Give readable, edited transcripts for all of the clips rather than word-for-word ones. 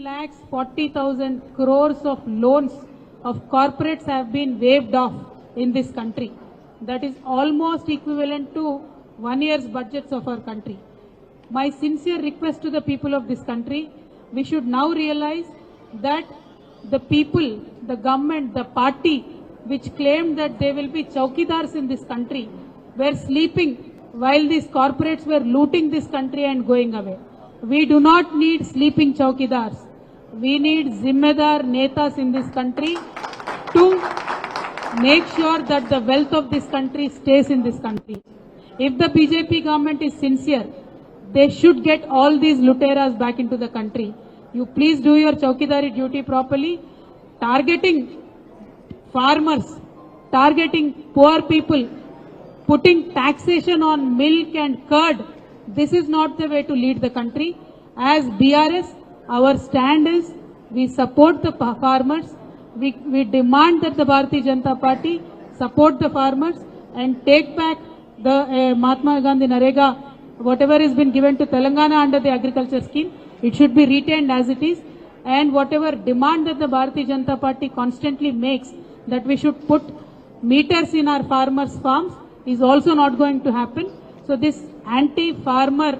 3,40,000 crores of loans of corporates have been waived off in this country. That is almost equivalent to 1 year's budgets of our country. My sincere request to the people of this country, we should now realize that the people, the government, the party which claimed that they will be chowkidars in this country were sleeping while these corporates were looting this country and going away. We do not need sleeping chowkidars. We need zimmedar netas in this country to make sure that the wealth of this country stays in this country. If the BJP government is sincere, they should get all these luteras back into the country. You please do your chowkidari duty properly, targeting farmers, targeting poor people, putting taxation on milk and curd. This is not the way to lead the country. As BRS, our stand is we support the farmers. We demand that the Bharatiya Janata Party support the farmers and take back the Mahatma Gandhi Narega, whatever has been given to Telangana under the agriculture scheme. It should be retained as it is. And whatever demand that the Bharatiya Janata Party constantly makes, that we should put meters in our farmers' farms, is also not going to happen. So this anti-farmer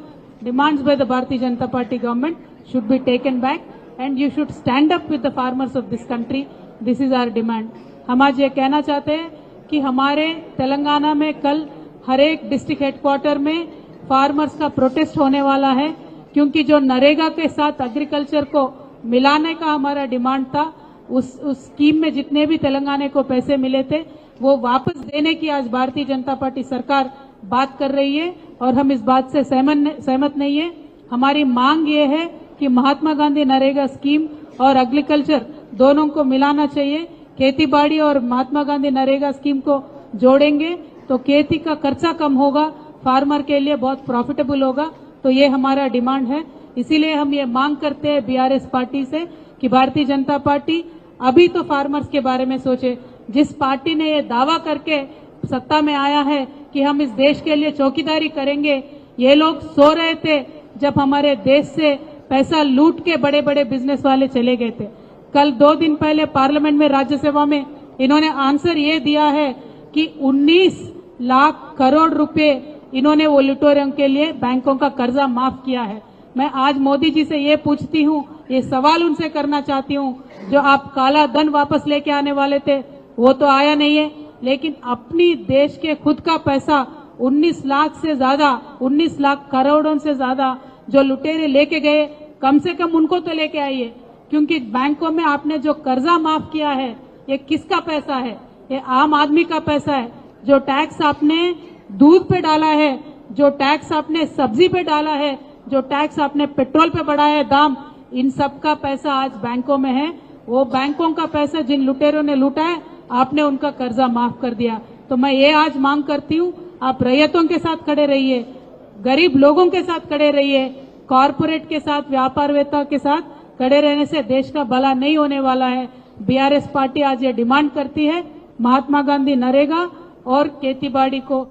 demands by the Bharatiya Janata Party government should be taken back, and you should stand up with the farmers of this country. This is our demand. हम आज ये कहना चाहते हैं कि हमारे तेलंगाना में कल हर एक डिस्ट्रिक्ट हेडक्वार्टर में फार्मर्स का प्रोटेस्ट होने वाला है, क्योंकि जो नरेगा के साथ एग्रीकल्चर को मिलाने का हमारा डिमांड था, उस स्कीम में जितने भी तेलंगाना को पैसे मिले थे वो वापस देने की आज भारतीय जनता पार्टी सरकार बात कर रही है, और हम इस बात से सहमत नहीं है। हमारी मांग ये है कि महात्मा गांधी नरेगा स्कीम और एग्रीकल्चर दोनों को मिलाना चाहिए। खेती बाड़ी और महात्मा गांधी नरेगा स्कीम को जोड़ेंगे तो खेती का खर्चा कम होगा, फार्मर के लिए बहुत प्रॉफिटेबल होगा। तो ये हमारा डिमांड है। इसीलिए हम ये मांग करते हैं बीआरएस पार्टी से कि भारतीय जनता पार्टी अभी तो फार्मर्स के बारे में सोचे। जिस पार्टी ने ये दावा करके सत्ता में आया है कि हम इस देश के लिए चौकीदारी करेंगे, ये लोग सो रहे थे जब हमारे देश से पैसा लूट के बड़े बड़े बिजनेस वाले चले गए थे। कल 2 दिन पहले पार्लियामेंट में, राज्यसभा में इन्होंने आंसर ये दिया है कि 19 लाख करोड़ रुपए इन्होंने वो लुटेरों के लिए बैंकों का कर्जा माफ किया है। मैं आज मोदी जी से ये पूछती हूँ, ये सवाल उनसे करना चाहती हूँ, जो आप काला धन वापस लेके आने वाले थे वो तो आया नहीं है, लेकिन अपनी देश के खुद का पैसा 19 लाख से ज्यादा, 19 लाख करोड़ों से ज्यादा जो लुटेरे लेके गए, कम से कम उनको तो लेके आइए। क्योंकि बैंकों में आपने जो कर्जा माफ किया है, ये किसका पैसा है? ये आम आदमी का पैसा है। जो टैक्स आपने दूध पे डाला है, जो टैक्स आपने सब्जी पे डाला है, जो टैक्स आपने पेट्रोल पे बढ़ाया है दाम, इन सब का पैसा आज बैंकों में है। वो बैंकों का पैसा जिन लुटेरों ने लूटा है, आपने उनका कर्जा माफ कर दिया। तो मैं ये आज मांग करती हूँ, आप रैयतों के साथ खड़े रहिए, गरीब लोगों के साथ खड़े रहिए। कॉरपोरेट के साथ, व्यापारवेत्ता के साथ खड़े रहने से देश का भला नहीं होने वाला है। बीआरएस पार्टी आज ये डिमांड करती है महात्मा गांधी नरेगा और खेती बाड़ी को